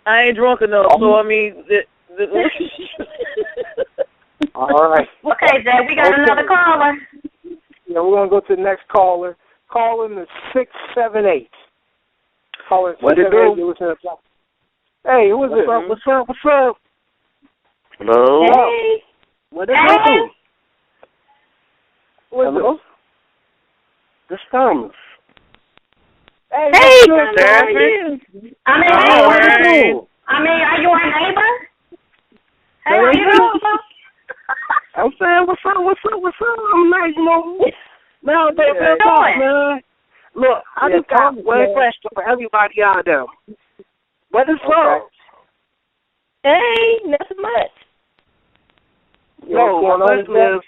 I ain't drunk enough, so I mean. All right. Okay, Jay, we got another caller. Yeah, we're going to go to the next caller. Calling is 678. Calling What it do? Hey, who is it? What's up? Hello? Hey. What is it? Hello? This Thomas. Hey, Stafford. how are you? Are you our neighbor? Hey, how you doing? I'm saying, what's up? I'm not, man, man. Look, I just got one question for everybody out there. What is love? Hey, nothing much. No, my question is,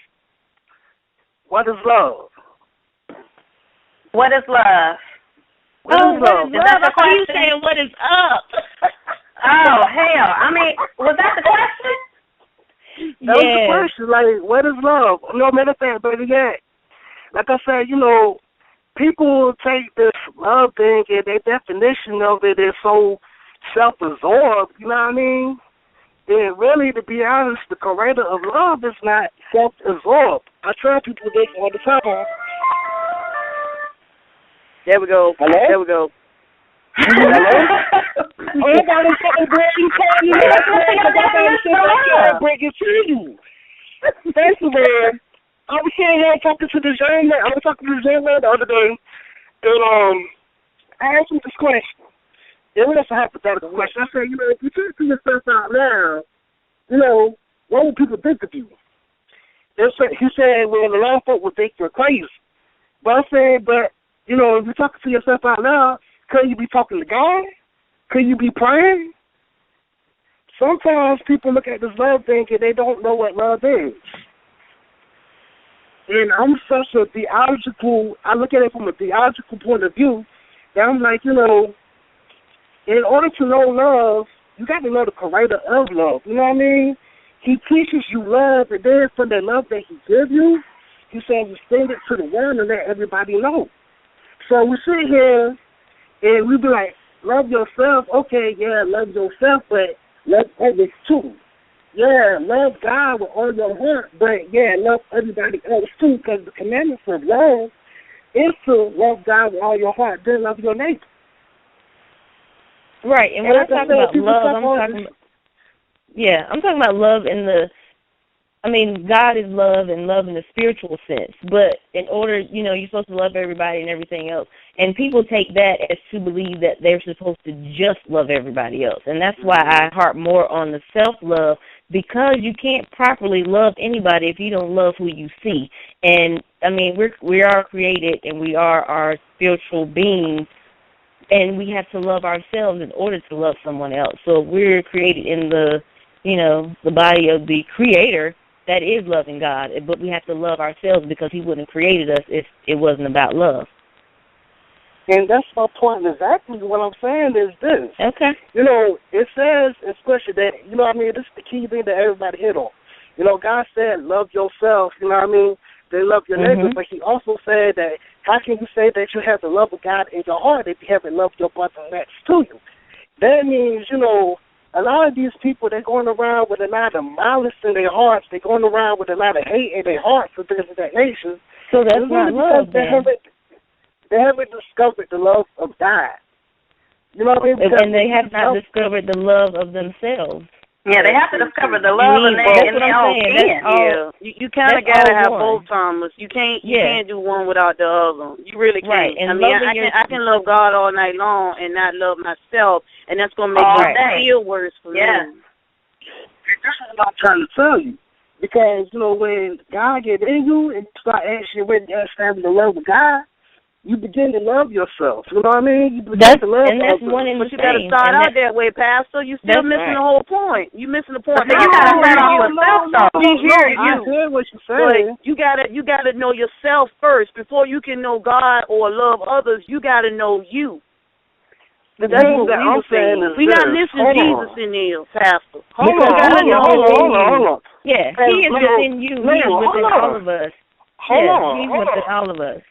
what is love? What is love? What is love? Is that the Why are you question? saying what is up? Oh, hell. I mean, was that the question? That was the question. Like, what is love? No, matter of fact, better yet, like I said, people take this love thing and their definition of it is so self-absorbed, you know what I mean? And really, to be honest, the creator of love is not self-absorbed. I tell people this all the time. There we go. Hello? There we go. Hello? Everybody fucking bring it to you. First of all, I was sitting here talking to this young man. I was talking to this young man the other day, and I asked him this question. It was a hypothetical question. I said, if you talk to yourself out loud, what would people think of you? He said, well, a lot of folk would think you're crazy. But I said, if you're talking to yourself out loud, could you be talking to God? Could you be praying? Sometimes people look at this love thing and they don't know what love is. And I'm such a I look at it from a theological point of view, that I'm like, in order to know love, you got to know the creator of love. You know what I mean? He teaches you love, and then for the love that he gives you, he says extend it to the world and let everybody know. So we sit here and we be like, love yourself. Okay, yeah, love yourself, but love others too. Yeah, love God with all your heart, but yeah, love everybody else too, because the commandment of love is to love God with all your heart, then love your neighbor. Right, and when I talk about love, I'm talking about love God is love and love in the spiritual sense. But in order, you're supposed to love everybody and everything else. And people take that as to believe that they're supposed to just love everybody else. And that's why I harp more on the self-love, because you can't properly love anybody if you don't love who you see. And, we are created and we are our spiritual beings, and we have to love ourselves in order to love someone else. So we're created in the body of the Creator that is loving God, but we have to love ourselves because he wouldn't have created us if it wasn't about love. And that's my point. Exactly what I'm saying is this. Okay. It says in Scripture that, this is the key thing that everybody hit on. God said, love yourself, They love your neighbor, but he also said that, how can you say that you have the love of God in your heart if you haven't loved your brother next to you? That means, a lot of these people, they're going around with a lot of malice in their hearts. They're going around with a lot of hate in their hearts for things of that nature. So that's not love, they haven't discovered the love of God. You know what I mean? And they have not discovered the love of themselves. Yeah, they have to discover the love in their own skin. Yeah, you kind of got to have both, Thomas. You can't do one without the other. You really can't. Right. And I can love God all night long and not love myself, and that's going to make me feel worse for me. This is what I'm trying to tell you. Because, when God gets in you and you start actually having the love of God, you begin to love yourself. You know what I mean? You begin to love that's others. one in But the you got to start out that way, Pastor. You're still missing the whole point. You're missing the point. You got to start off with self. I hear what you're saying. You gotta know yourself first before you can know God or love others. You gotta know you. That's what I'm saying. We're not missing Jesus in here, Pastor. Hold on. Yeah, he is within you. He is within all of us. He's within all of us.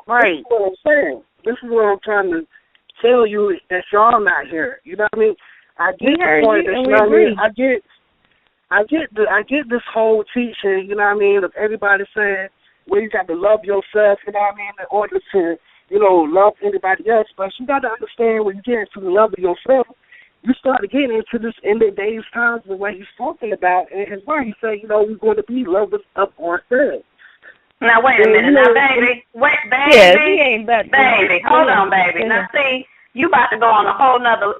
Right. This is what I'm saying. This is what I'm trying to tell you that y'all not here. You know what I mean? I get the point. You know what I mean? I get this whole teaching. You know what I mean? Of everybody saying, well, you got to love yourself. You know what I mean? In order to, love anybody else. But you got to understand when you get into the love of yourself, you start to get into this end of days times the way he's talking about. And his word, he said, we're going to be lovers of ourselves. Now, wait a minute. Now, baby. Wait, baby. Yeah, he ain't about baby, hold on, baby. Now, see, you about to go on a whole nother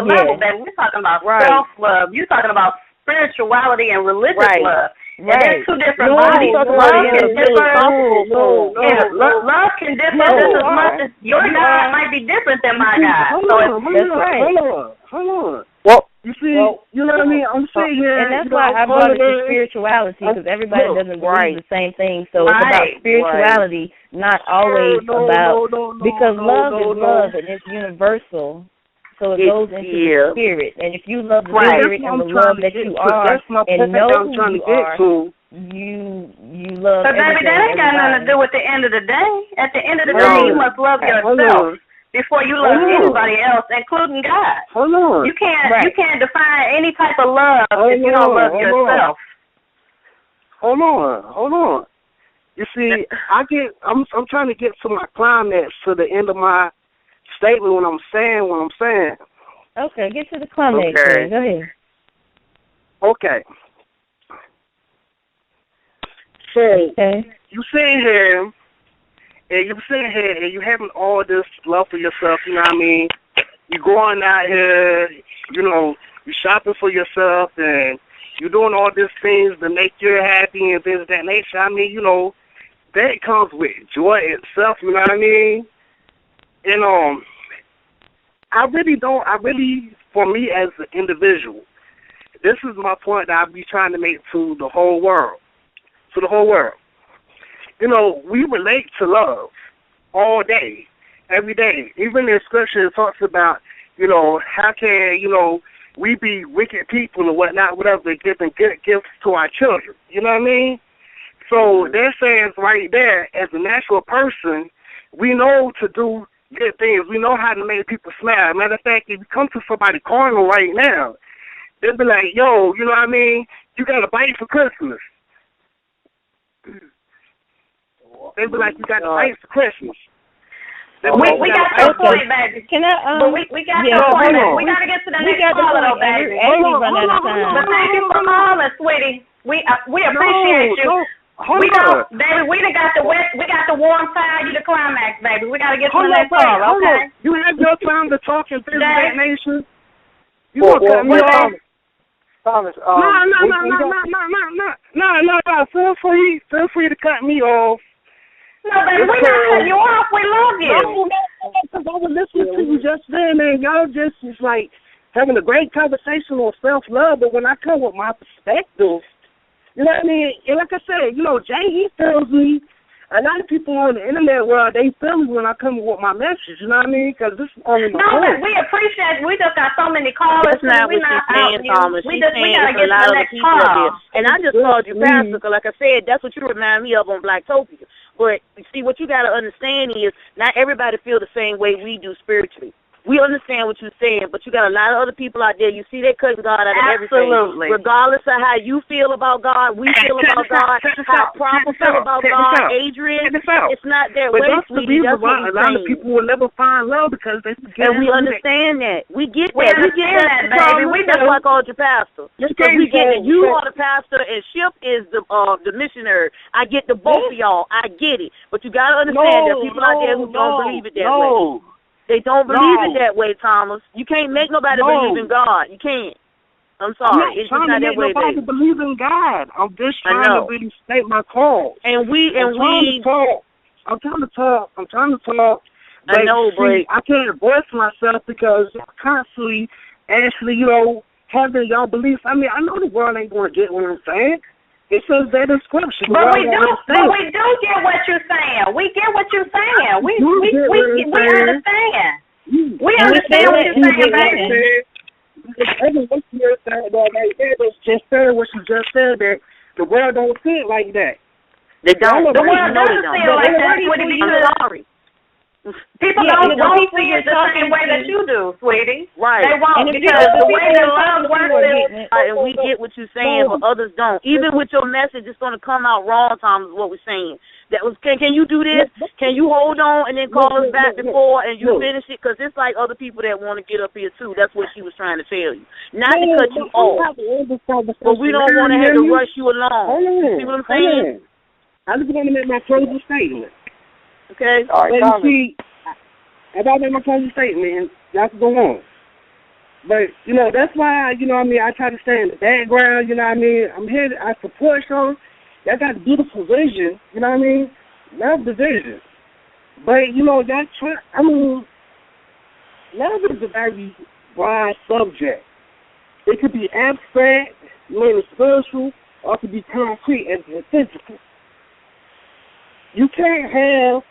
level, baby. We're talking about self-love. You're talking about spirituality and religious love. And there's two different bodies. Love can differ. Love can differ just as much as your God might be different than my God. Hold on. Well, you see, you know what I mean? I'm saying here. And that's why I brought it to spirituality, because everybody doesn't believe the same thing. So it's about spirituality, not always about, because love is love and it's universal. So it goes into the spirit. And if you love the spirit and the love that you are and know who you are, you love everything. But baby, that ain't got nothing to do with the end of the day. At the end of the day, you must love yourself before you love anybody else, including God. Hold on. You can't define any type of love if you don't love yourself. Hold on. You see, I'm trying to get to my climax, to the end of my statement when I'm saying what I'm saying. Okay, get to the climax. Okay. Go ahead. Okay. So you sitting here, and you having all this love for yourself. You know what I mean? You going out here, you shopping for yourself, and you're doing all these things to make you happy and things of that nature. I mean, that comes with joy itself. You know what I mean? And for me as an individual, this is my point that I be trying to make to the whole world. We relate to love all day, every day. Even in Scripture, it talks about, how can, we be wicked people and whatnot, whatever, giving good gifts to our children. You know what I mean? So they're saying right there, as a natural person, we know to do good things. We know how to make people smile. Matter of fact, if you come to somebody carnal right now, they'll be like, yo, you know what I mean? You got a bite for Christmas. They'll be like, you got a bite for Christmas. We got your point, baby. Can I, we got your point, baby. We got to get to the next caller, though, baby. But thank you for calling, sweetie. We appreciate you. Baby, we got the warm side, you the climax, baby. We got to get to the next caller, okay? You have your time to talk in this nation. You want to cut me off? Thomas, no. Feel free to cut me off. No, baby, we're not cutting you off. We love you. No, because I was listening to you just then, man. Y'all just is like having a great conversation on self-love, but when I come with my perspective, you know what I mean? And like I said, Jay, he feels me. A lot of people on the internet world, they feel me when I come with my message, you know what I mean? Because this is only my point. We appreciate it. We just got so many callers. That's not what she's saying, Thomas. She's saying there's a lot of people out there. And I just called you pastor because, like I said, that's what you remind me of on Blacktopia. But, see, what you got to understand is not everybody feel the same way we do spiritually. We understand what you're saying, but you got a lot of other people out there. You see they cutting God out of everything. Regardless of how you feel about God, we feel about God, how Proper feel about God, Adrienne, it's not that way, sweetie. That's what a lot of people will never find love because they forget. And we understand that. We get that. We get that, baby. That's why I called you pastor. Because we get that. You are the pastor and Ship is the missionary. I get the both of y'all. I get it. But you got to understand there are people out there who don't believe it that way. They don't believe it that way, Thomas. You can't make nobody believe in God. You can't. I'm sorry. It's not that way, baby. I'm believe in God. I'm just trying to really state my cause. I'm trying to talk. But I know, but I can't voice myself because I'm constantly actually, having y'all beliefs. I mean, I know the world ain't going to get what I'm saying. It says that in Scripture. But we do get what you're saying. We get what you're saying. We understand. We understand what you're saying, baby. Just said what you just said, that the world don't see it like that. They don't. The world doesn't see it like that. I'm sorry. People don't see it the same way that you do, sweetie. Right. They won't, because the way that love works is... And we get what you're saying, but others don't. Even with your message, it's going to come out wrong, Tom, is what we're saying. That was, can you do this? Can you hold on and then call us back before and you finish it? Because it's like other people that want to get up here, too. That's what she was trying to tell you. Not to cut you off, but we don't want to have to rush you along. See what I'm saying? I just want to make my closing statement. Okay. All right, but you see, if I make my closing statement, y'all can go on. But, that's why, I try to stay in the background, I'm here, I support y'all. Y'all got a beautiful vision, Love the vision. But, love is a very broad subject. It could be abstract, meaning spiritual, or it could be concrete and physical. You can't have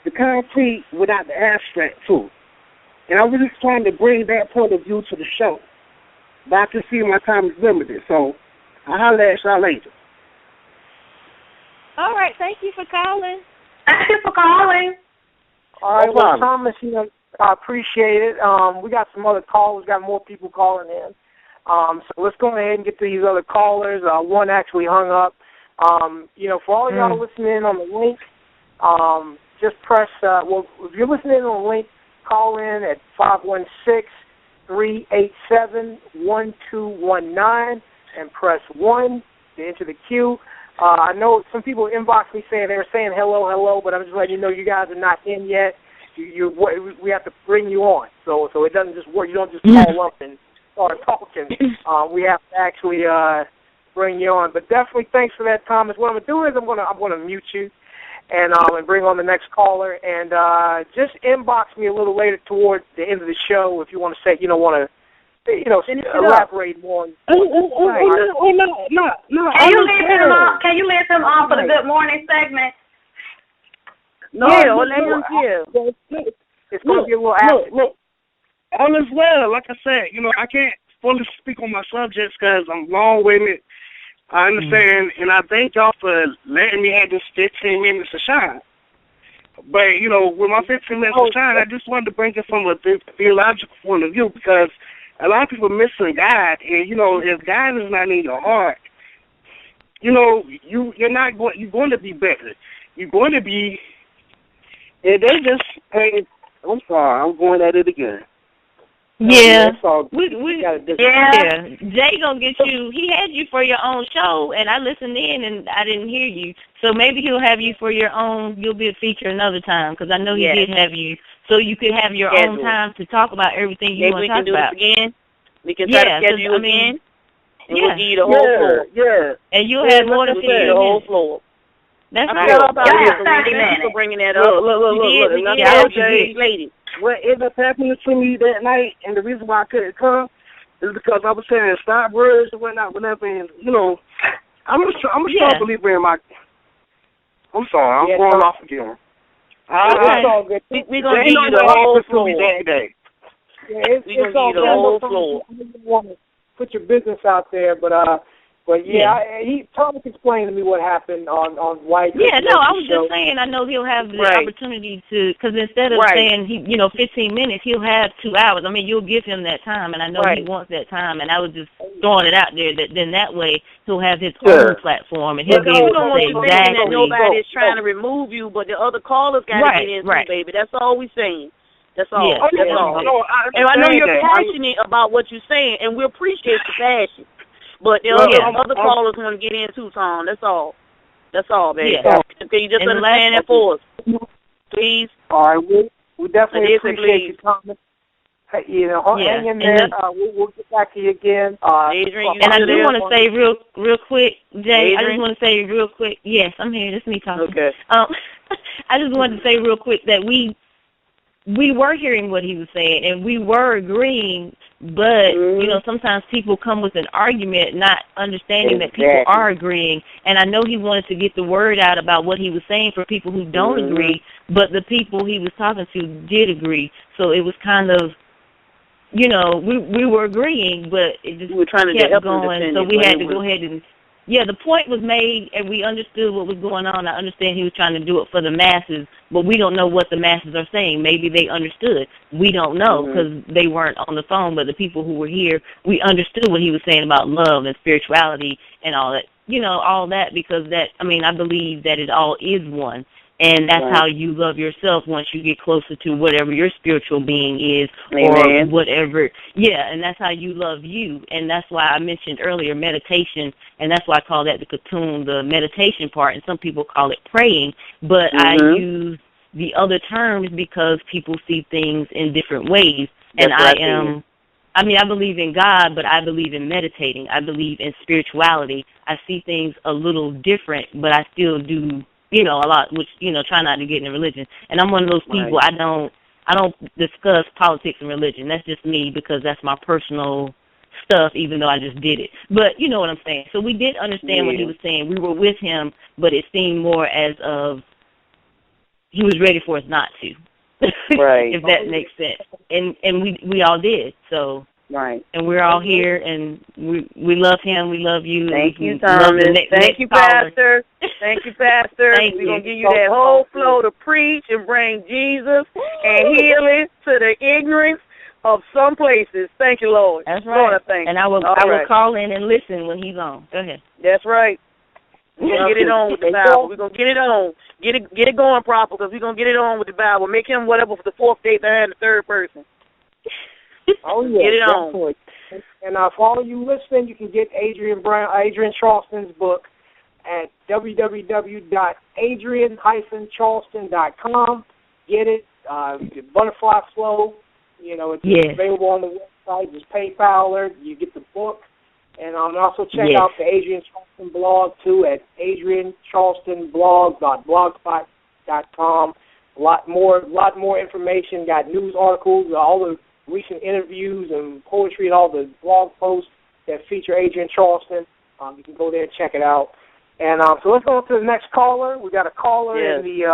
the concrete without the abstract, too. And I was just trying to bring that point of view to the show. But I can see my time is limited, so I'll holler at y'all later. All right, thank you for calling. Thank you for calling. All right, well, Thomas, I appreciate it. We got some other callers, got more people calling in. So let's go ahead and get to these other callers. One actually hung up. For all y'all listening on the link, just press, if you're listening on the link, call in at 516-387-1219 and press 1 to enter the queue. I know some people inboxed me saying they were saying hello, but I'm just letting you know you guys are not in yet. We have to bring you on, so it doesn't just work. You don't just call up and start talking. We have to actually bring you on. But definitely, thanks for that, Thomas. What I'm gonna do is I'm gonna mute you and bring on the next caller, and just inbox me a little later towards the end of the show if you want to say elaborate more. No. Can you leave him on for the Good Morning segment? No, it's going to be a little active. Look, all is well. Like I said, I can't fully speak on my subjects because I'm long-winded. I understand, and I thank y'all for letting me have this 15 minutes of shine. But, with my 15 minutes of shine, I just wanted to bring it from a theological point of view because a lot of people are missing God, and, if God is not in your heart, you're going to be better. You're going to be, and they just, hey, I'm sorry, I'm going at it again. Yeah, Jay gonna get you. He had you for your own show, and I listened in, and I didn't hear you. So maybe he'll have you for your own. You'll be a feature another time, because I know he did have you, so you could have your own time to talk about everything you want to talk about. Maybe we can do this again. We can try to schedule again, and we'll give you the whole floor. Yeah, and you'll have more than 15 minutes. The whole floor. That's right. Thank you for bringing that up. Look, lady. What ended up happening to me that night, and the reason why I couldn't come, is because I was saying stop words and whatnot, whatever, and, I'm a strong believer in my... I'm sorry, I'm going off again. It's all good. We're going to give you the whole floor. It's all good. The whole floor. I didn't want to put your business out there, but Thomas explained to me what happened on why. I was just saying. I know he'll have the opportunity to, because instead of saying 15 minutes, he'll have 2 hours. I mean, you'll give him that time, and I know he wants that time. And I was just throwing it out there that then that way he'll have his own platform, and he'll be able to say exactly. That nobody's trying to remove you, but the other callers got to get in too, baby. That's all we're saying. That's all. Yeah. That's all. And I know you're passionate about what you're saying, and we appreciate the passion. But the other callers want to get in too, Tom. That's all. That's all, baby. Yeah. Can you just understand that for us, please? All right. We definitely appreciate you, Thomas. Hang in there. We'll get back to you again. Adrienne, and I do want to say real quick, Jay. Adrienne? I just want to say real quick. Yes, I'm here. This is me talking. Okay. I just wanted to say real quick that we were hearing what he was saying, and we were agreeing, but, sometimes people come with an argument not understanding that people are agreeing, and I know he wanted to get the word out about what he was saying for people who don't agree, but the people he was talking to did agree, so it was kind of, we were agreeing, but it just kept going, so we had to go ahead and the point was made, and we understood what was going on. I understand he was trying to do it for the masses, but we don't know what the masses are saying. Maybe they understood. We don't know because they weren't on the phone, but the people who were here, we understood what he was saying about love and spirituality and all that. All that because I believe that it all is one. And that's how you love yourself once you get closer to whatever your spiritual being is or whatever. Yeah, and that's how you love you. And that's why I mentioned earlier meditation, and that's why I call that the cocoon, the meditation part. And some people call it praying, but I use the other terms because people see things in different ways. And I believe in God, but I believe in meditating. I believe in spirituality. I see things a little different, but I still do a lot, which, try not to get into religion. And I'm one of those people, I don't discuss politics and religion. That's just me because that's my personal stuff, even though I just did it. But you know what I'm saying. So we did understand what he was saying. We were with him, but it seemed more as of he was ready for us not to. Right. If that makes sense. And we all did. So right. And we're all here, and we love him. We love you. Thank you, Thomas. Thank you, Pastor. Thank you, Pastor. We're going to give you that whole flow to preach and bring Jesus and healing to the ignorance of some places. Thank you, Lord. That's right. Lord, thank and I will call in and listen when he's on. Go ahead. That's right. We're going to get it on with the Bible. We're going to get it on. Get it going proper because we're going to get it on with the Bible. Make him whatever for the fourth, fifth, and the third person. Oh, yeah. Get it on. And for all of you listening, you can get Adrienne Charleston's book at www.adrienne-charleston.com. Get it. Butterfly Flow. It's available on the website. Just PayPal her. You get the book. And also check out the Adrienne Charleston blog, too, at adriennecharlestonblog.blogspot.com. A lot more information. Got news articles, all the recent interviews and poetry and all the blog posts that feature Adrienne Charleston. You can go there and check it out. And so let's go to the next caller. We got a caller in the